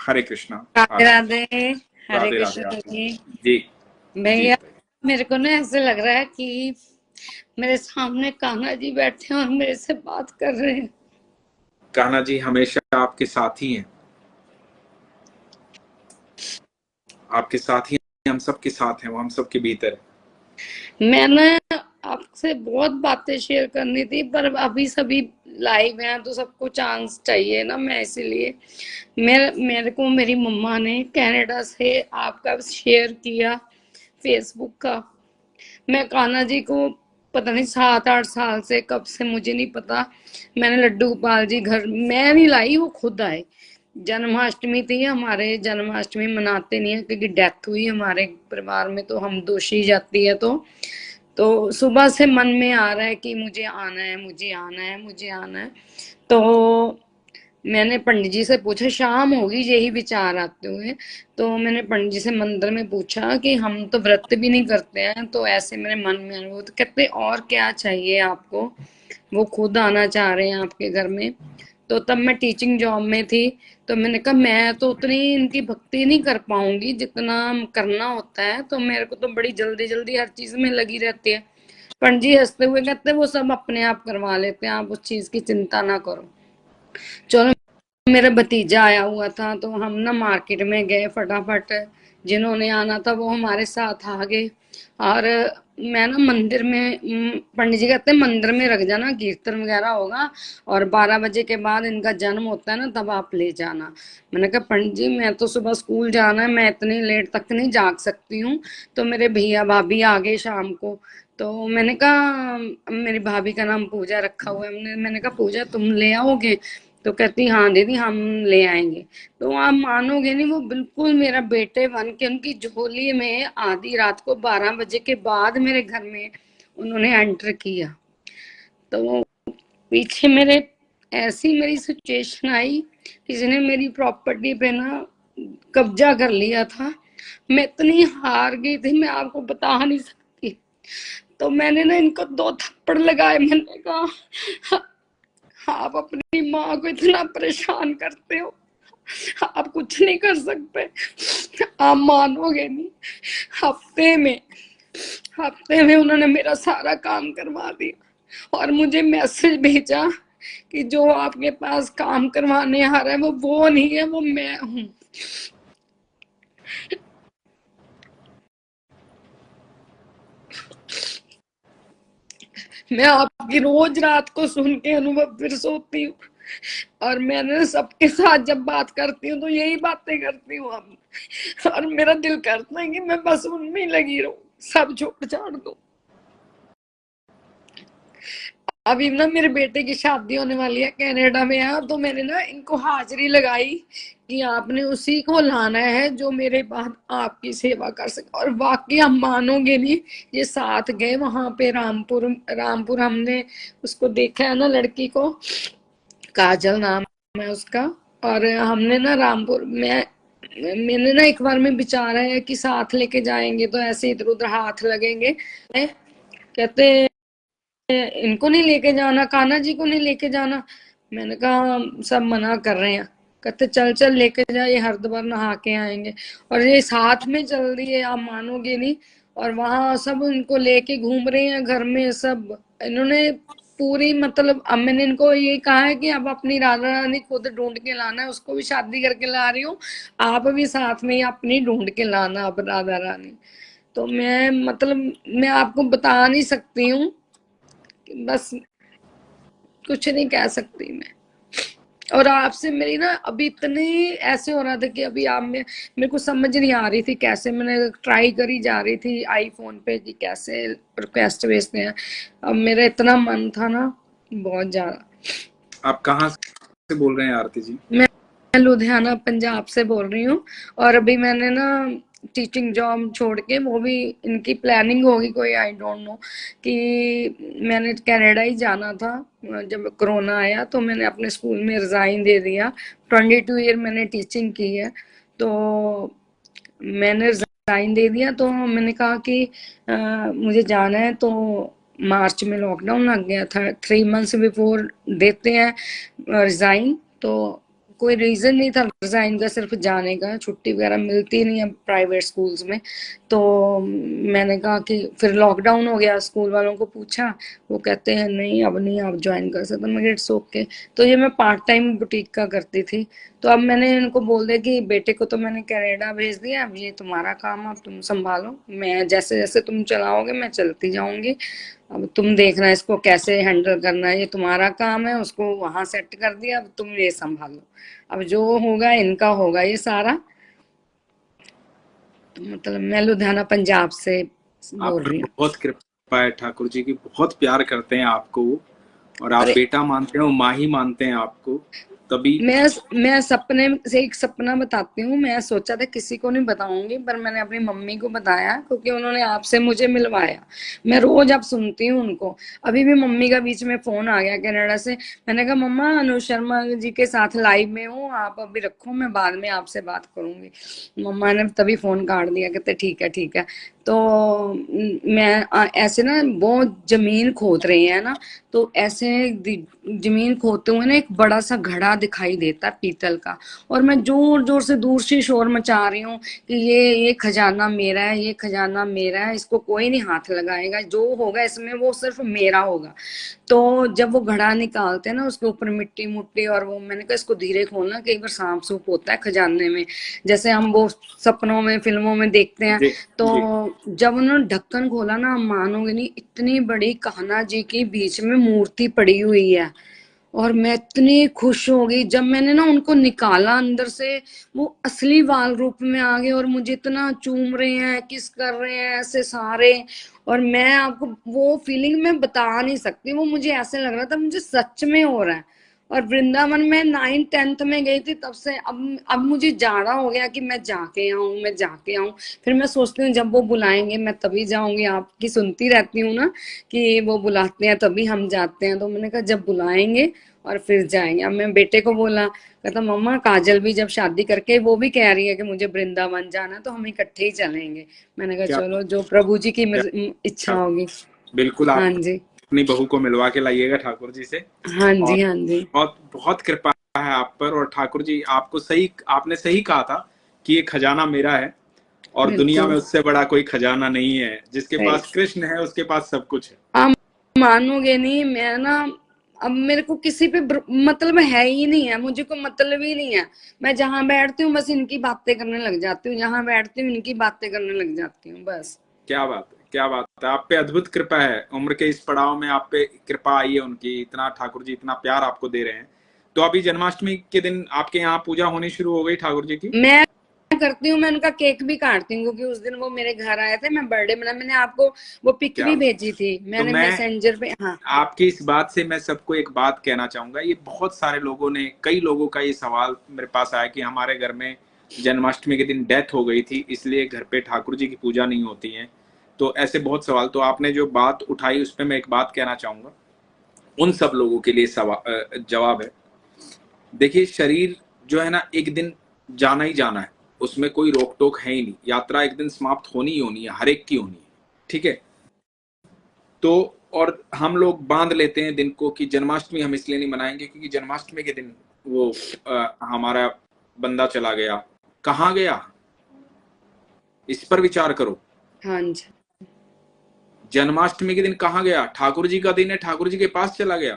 हरे कृष्णा। राधे आरती। राधे। हरे राधे राधे कृष्ण आरती जी। जी। जी भैया, बताइए। मेरे को ना ऐसे लग रहा है कि मेरे सामने कान्हा जी बैठे हैं और मेरे से बात कर रहे हैं। कान्हा जी हमेशा आपके साथ ही हैं, आपके साथ ही हैं, हम सबके साथ हैं, वो हम सबके भीतर है। मैंने आपसे बहुत बातें शेयर करनी थी, पर अभी सभी लाइव हैं तो सबको चांस चाहिए ना, मैं इसीलिए मेरे मेरे को मेरी मम्मा ने कनाडा से आपका शेयर किया फेसबुक का। मैं कान्हा जी को पता नहीं 7-8 साल से, कब से मुझे नहीं पता। मैंने लड्डू गोपाल जी घर मैं नहीं लाई, वो खुद आए। जन्माष्टमी थी हमारे, जन्माष्टमी मनाते नहीं है क्योंकि डेथ हुई हमारे परिवार में, तो हम दोषी जाती है। तो सुबह से मन में आ रहा है कि मुझे आना है, मुझे आना है, मुझे आना है। तो मैंने पंडित जी से पूछा, शाम होगी यही विचार आते हुए। तो मैंने पंडित जी से मंदिर में पूछा कि हम तो व्रत भी नहीं करते हैं, तो ऐसे मेरे मन में अनुभव, तो कहते और क्या चाहिए आपको। वो खुद आना चाह रहे हैं आपके घर में। तो तब मैं टीचिंग जॉब में थी। तो मैंने कहा मैं तो उतनी इनकी भक्ति नहीं कर पाऊंगी जितना करना होता है, तो मेरे को तो बड़ी जल्दी जल्दी हर चीज में लगी रहती है। पंडित जी हंसते हुए कहते वो सब अपने आप करवा लेते हैं, आप उस चीज की चिंता ना करो। चलो, मेरा भतीजा आया हुआ था तो हम ना मार्केट में गए फटाफट। जिन्होंने आना था वो हमारे साथ आ गए। और मैं ना मंदिर में, पंडित जी कहते हैं मंदिर में रख जाना, कीर्तन वगैरह होगा और 12 बजे के बाद इनका जन्म होता है ना, तब आप ले जाना। मैंने कहा पंडित जी मैं तो सुबह स्कूल जाना है, मैं इतनी लेट तक नहीं जाग सकती हूँ। तो मेरे भैया भाभी आ गए शाम को। तो मैंने कहा, मेरी भाभी का नाम पूजा रखा हुआ है, मैंने कहा पूजा तुम ले आओगे। तो कहती हाँ दीदी हम ले आएंगे। तो आप मानोगे नहीं, वो बिल्कुल मेरा बेटे बन के उनकी झोली में आधी रात को 12 बजे के बाद मेरे घर में उन्होंने एंटर किया। तो पीछे मेरे ऐसी मेरी सिचुएशन आई, किसी ने मेरी प्रॉपर्टी पे ना कब्जा कर लिया था। मैं इतनी हार गई थी, मैं आपको बता नहीं सकती। तो मैंने ना इनको 2 थप्पड़ लगाए। मैंने कहा आप अपनी माँ को इतना परेशान करते हो, आप कुछ नहीं कर सकते। आप मानोगे नहीं, हफ्ते में हफ्ते में उन्होंने मेरा सारा काम करवा दिया और मुझे मैसेज भेजा कि जो आपके पास काम करवाने आ रहा है वो नहीं है, वो मैं हूँ। मैं आपकी रोज रात को सुन के अनुभव फिर सोती हूँ। और मैंने सबके साथ जब बात करती हूँ तो यही बातें करती हूँ अब। और मेरा दिल करता है कि मैं बस उनमें लगी रहूं, सब छोड़ छाड़ दो। अभी ना मेरे बेटे की शादी होने वाली है कनाडा में है, तो मैंने ना इनको हाजिरी लगाई कि आपने उसी को लाना है जो मेरे बाद आपकी सेवा कर सके। और वाकई हम मानोगे नहीं, ये साथ गए वहां पे रामपुर। रामपुर हमने उसको देखा है ना, लड़की को, काजल नाम है उसका। और हमने ना रामपुर में, मैंने ना एक बार में विचारा है कि साथ लेके जाएंगे तो ऐसे इधर उधर हाथ लगेंगे। कहते इनको नहीं लेके जाना, कान्हा जी को नहीं लेके जाना। मैंने कहा सब मना कर रहे हैं। कहते चल चल लेके जा, ये हरिद्वार नहा के आएंगे। और ये साथ में चल रही है, आप मानोगे नहीं। और वहां सब उनको लेके घूम रहे हैं घर में सब। इन्होंने पूरी, मतलब अब मैंने इनको ये कहा है कि अब अपनी राधा रानी खुद ढूंढ के लाना है, उसको भी शादी करके ला रही हूँ, आप भी साथ में ही अपनी ढूंढ के लाना अब राधा रानी। तो मैं, मतलब मैं आपको बता नहीं सकती हूँ, बस कुछ नहीं कह सकती मैं। और आपसे मेरी ना अभी इतनी ऐसे हो रहा था कि अभी आप में मेरे को समझ नहीं आ रही थी कैसे, मैंने ट्राई करी जा रही थी आईफोन पे कि कैसे रिक्वेस्ट भेजते हैं। अब मेरा इतना मन था ना, बहुत ज्यादा। आप कहाँ से बोल रहे हैं आरती जी? मैं लुधियाना पंजाब से बोल रही हूँ। और अभी मैंने ना टीचिंग जॉब छोड़ के, वो भी इनकी प्लानिंग होगी कोई, आई डोंट नो, कि मैंने कनाडा ही जाना था। जब कोरोना आया तो मैंने अपने स्कूल में रिजाइन दे दिया। 22 ईयर मैंने टीचिंग की है। तो मैंने रिजाइन दे दिया, तो मैंने कहा कि मुझे जाना है। तो मार्च में लॉकडाउन लग गया था, 3 मंथ्स बिफोर देते हैं रिजाइन। तो कोई रीजन नहीं था रिजाइन का, सिर्फ जाने का, छुट्टी वगैरह मिलती नहीं है प्राइवेट स्कूल्स में। तो मैंने कहा कि फिर लॉकडाउन हो गया, स्कूल वालों को पूछा, वो कहते हैं नहीं अब नहीं आप ज्वाइन कर सकते। मैं इट्स ओके। तो ये मैं पार्ट टाइम बुटीक का करती थी। तो अब मैंने इनको बोल दिया कि बेटे को तो मैंने कनाडा भेज दिया, अब ये तुम्हारा काम, अब तुम संभालो, मैं जैसे जैसे तुम चलाओगे मैं चलती जाऊंगी, अब तुम देखना इसको कैसे हैंडल करना है, ये तुम्हारा काम है। उसको वहां सेट कर दिया, अब तुम ये संभालो, अब जो होगा इनका होगा ये सारा। तो मतलब मैं लुधियाना पंजाब से आप बोल पर रही हूँ। बहुत कृपा है, ठाकुर जी की बहुत प्यार करते हैं आपको, और आप अरे बेटा मानते हैं, माँ ही मानते हैं आपको, तभी। मैं सपने से एक सपना बताती हूँ। मैं सोचा था किसी को नहीं बताऊंगी, पर मैंने अपनी मम्मी को बताया क्योंकि उन्होंने आपसे मुझे मिलवाया। मैं रोज अब सुनती हूँ उनको। अभी भी मम्मी का बीच में फोन आ गया कनाडा से। मैंने कहा मम्मा अनुज शर्मा जी के साथ लाइव में हूँ, आप अभी रखो, मैं बाद में आपसे बात करूंगी। मम्मा ने तभी फोन काट दिया, कहते ठीक है ठीक है। तो मैं ऐसे ना बहुत जमीन खोद रहे हैं ना, तो ऐसे जमीन खोदते हुए ना एक बड़ा सा घड़ा दिखाई देता है पीतल का। और मैं जोर जोर से दूर से शोर मचा रही हूँ कि ये खजाना मेरा है, ये खजाना मेरा है, इसको कोई नहीं हाथ लगाएगा, जो होगा इसमें वो सिर्फ मेरा होगा। तो जब वो घड़ा निकालते हैं ना, उसके ऊपर मिट्टी मुट्टी, और वो मैंने कहा इसको धीरे खोलना, कई बार सांप सूप होता है खजाने में, जैसे हम वो सपनों में फिल्मों में देखते हैं। जी तो जी। जब उन्होंने ढक्कन खोला ना, आप मानोगे नहीं, इतनी बड़ी कान्हा जी की बीच में मूर्ति पड़ी हुई है। और मैं इतनी खुश हो गई जब मैंने ना उनको निकाला अंदर से, वो असली बाल रूप में आ गए और मुझे इतना चूम रहे हैं, किस कर रहे हैं ऐसे सारे। और मैं आपको वो फीलिंग मैं बता नहीं सकती, वो मुझे ऐसे लग रहा था मुझे सच में हो रहा है। और वृंदावन में 9th-10th में गई थी तब से अब मुझे जाना हो गया कि मैं जाके आऊं, मैं जाके आऊं। फिर मैं सोचती हूँ जब वो बुलाएंगे मैं तभी जाऊंगी, आपकी सुनती रहती हूँ ना कि वो बुलाते हैं तभी हम जाते हैं। तो मैंने कहा जब बुलाएंगे और फिर जाएंगे। अब मैं बेटे को बोला, कहता मम्मा काजल भी जब शादी करके वो भी कह रही है कि मुझे वृंदावन जाना, तो हम इकट्ठे ही चलेंगे। मैंने कहा क्या चलो जो प्रभु जी की क्या इच्छा ठाकुर, होगी। बिल्कुल हाँ आप जी, अपनी बहू को मिलवा के लाइएगा ठाकुर जी से। हाँ और जी, हाँ जी, बहुत बहुत कृपा है आप पर, और ठाकुर जी आपको सही, आपने सही कहा था कि ये खजाना मेरा है, और दुनिया बिल्कुल में उससे बड़ा कोई खजाना नहीं है। जिसके सही। पास कृष्ण है उसके पास सब कुछ है। आप मानोगे नहीं, मैं ना अब मेरे को किसी पे मतलब है ही नहीं है, मुझे कोई मतलब ही नहीं है। मैं जहां बैठती हूँ बस इनकी बातें करने लग जाती हूँ, जहां बैठती हूँ इनकी बातें करने लग जाती हूँ बस। क्या बात है, क्या बात है, आप पे अद्भुत कृपा है। उम्र के इस पड़ाव में आप पे कृपा आई है उनकी, इतना ठाकुर जी इतना प्यार आपको दे रहे हैं। तो अभी जन्माष्टमी के दिन आपके यहाँ पूजा होनी शुरू हो गई ठाकुर जी की? मैं करती हूँ, मैं उनका केक भी काटती हूँ क्योंकि उस दिन वो मेरे घर आए थे, मैं बर्थडे मना, मैंने आपको वो पिक क्या भी बात। भेजी थी तो मैंने मैं मैसेंजर पे। हाँ आपकी इस बात से मैं सबको एक बात कहना चाहूंगा। ये बहुत सारे लोगों ने, कई लोगों का ये सवाल मेरे पास आया कि हमारे घर में जन्माष्टमी के दिन डेथ हो गई थी, इसलिए घर पे ठाकुर जी की पूजा नहीं होती है। तो ऐसे बहुत सवाल, तो आपने जो बात उठाई उस पर मैं एक बात कहना चाहूंगा। उन सब लोगों के लिए जवाब है। देखिए, शरीर जो है ना, एक दिन जाना ही जाना है, उसमें कोई रोक टोक है ही नहीं। यात्रा एक दिन समाप्त होनी ही होनी है, हर एक की होनी है। ठीक है। तो और हम लोग बांध लेते हैं दिन को कि जन्माष्टमी हम इसलिए नहीं मनाएंगे क्योंकि जन्माष्टमी के दिन वो हमारा बंदा चला गया। कहाँ गया, इस पर विचार करो। हाँ जी, जन्माष्टमी के दिन कहाँ गया? ठाकुर जी का दिन है, ठाकुर जी के पास चला गया।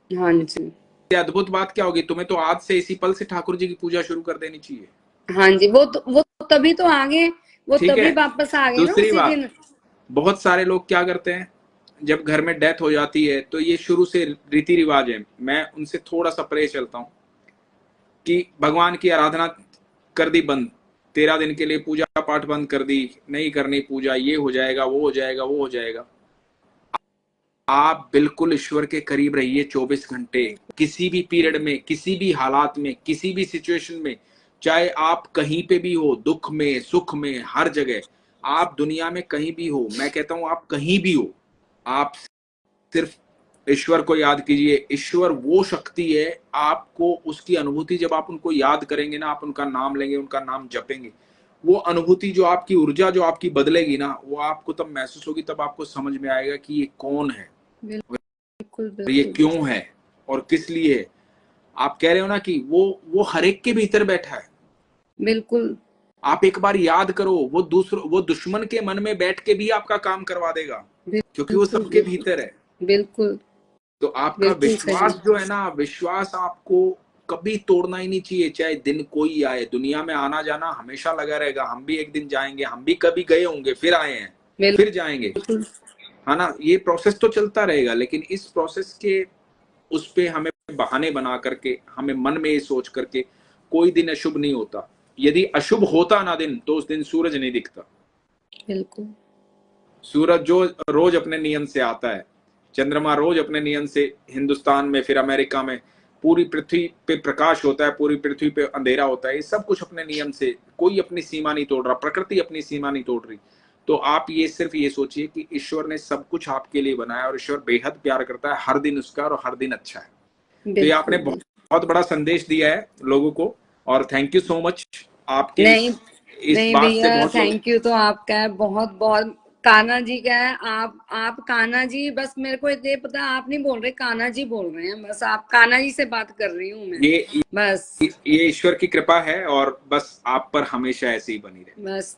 हाँ जी, ये अद्भुत बात क्या होगी? तुम्हें तो आज से इसी पल से ठाकुर जी की पूजा शुरू कर देनी चाहिए। हाँ जी। वो तभी तो आगे, वो ठीक है। तभी वापस आ गए ना दूसरी उसी बात, दिन। बहुत सारे लोग क्या करते हैं, जब घर में डेथ हो जाती है तो ये शुरू से रीति रिवाज है, मैं उनसे थोड़ा सा परे चलता हूँ, कि भगवान की आराधना कर दी बंद, 13 दिन के लिए पूजा पाठ बंद कर दी, नहीं करनी पूजा, ये हो जाएगा वो हो जाएगा वो हो जाएगा। आप बिल्कुल ईश्वर के करीब रहिए 24 घंटे, किसी भी पीरियड में, किसी भी हालात में, किसी भी सिचुएशन में। चाहे आप कहीं पे भी हो, दुख में सुख में, हर जगह, आप दुनिया में कहीं भी हो, मैं कहता हूं आप कहीं भी हो, आप सिर्फ ईश्वर को याद कीजिए। ईश्वर वो शक्ति है, आपको उसकी अनुभूति, जब आप उनको याद करेंगे ना, आप उनका नाम लेंगे, उनका नाम जपेंगे, वो अनुभूति, जो आपकी ऊर्जा जो आपकी बदलेगी ना, वो आपको तब महसूस होगी, तब आपको समझ में आएगा कि ये कौन है, बिल्कुल ये बिल्कुल। क्यों है, और किस लिए है। आप कह रहे हो ना कि वो हर एक के भीतर बैठा है। बिल्कुल आप एक बार याद करो, वो दुश्मन के मन में बैठ के भी आपका काम करवा देगा, क्योंकि वो बिल्कुल सबके बिल्कुल भीतर है। बिल्कुल तो आपका बिल्कुल सही। विश्वास जो है ना, विश्वास आपको कभी तोड़ना ही नहीं चाहिए, चाहे दिन कोई आए। दुनिया में आना जाना हमेशा लगा रहेगा, हम भी एक दिन जाएंगे, हम भी कभी गए होंगे, फिर आए हैं, फिर जाएंगे, बिल्कुल है ना। ये प्रोसेस तो चलता रहेगा, लेकिन इस प्रोसेस के उस पे हमें बहाने बना करके, हमें मन में ये सोच करके, कोई दिन अशुभ नहीं होता। यदि अशुभ होता ना दिन, तो उस दिन सूरज नहीं दिखता। बिल्कुल सूरज जो रोज अपने नियम से आता है, चंद्रमा रोज अपने नियम से, हिंदुस्तान में फिर अमेरिका में, पूरी पृथ्वी पे प्रकाश होता है, पूरी पृथ्वी पे अंधेरा होता है। ये सब कुछ अपने नियम से, कोई अपनी सीमा नहीं तोड़ रहा, प्रकृति अपनी सीमा नहीं तोड़ रही। तो आप ये सिर्फ ये सोचिए कि ईश्वर ने सब कुछ आपके लिए बनाया, और ईश्वर बेहद प्यार करता है, हर दिन उसका, और हर दिन अच्छा है। तो ये आपने बिल्कुल बहुत बिल्कुल। बहुत बड़ा संदेश दिया है लोगों को, और थैंक यू सो मच। आपके नहीं इस नहीं बात से भैया, बहुत लोग। थैंक यू तो आपका है, बहुत बहुत। कान्हा जी का है। आप कान्हा जी, बस मेरे को ये पता है, आप नहीं बोल रहे, कान्हा जी बोल रहे हैं, बस आप कान्हा जी से बात कर रही हूँ मैं। ये बस ये ईश्वर की कृपा है, और बस आप पर हमेशा ऐसे ही बनी रहे, बस।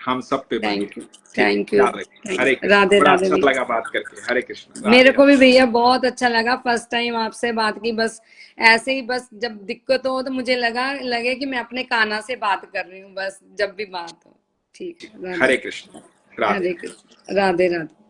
हम सब पे बनी थैंक यू। रहे। ठीक है, थैंक यू। ख्याल रखिए। हरे कृष्ण। राधे बड़ा राधे अच्छा भैया। लगा बात करके। हरे कृष्ण, मेरे राधे को भी राधे। भैया बहुत अच्छा लगा, फर्स्ट टाइम आपसे बात की। बस ऐसे ही, बस जब दिक्कत हो तो मुझे लगे कि मैं अपने कान्हा से बात कर रही हूँ, बस जब भी बात हो। ठीक है, राधे। हरे कृष्ण, राधे हरे राधे। कृष्ण, राधे राधे।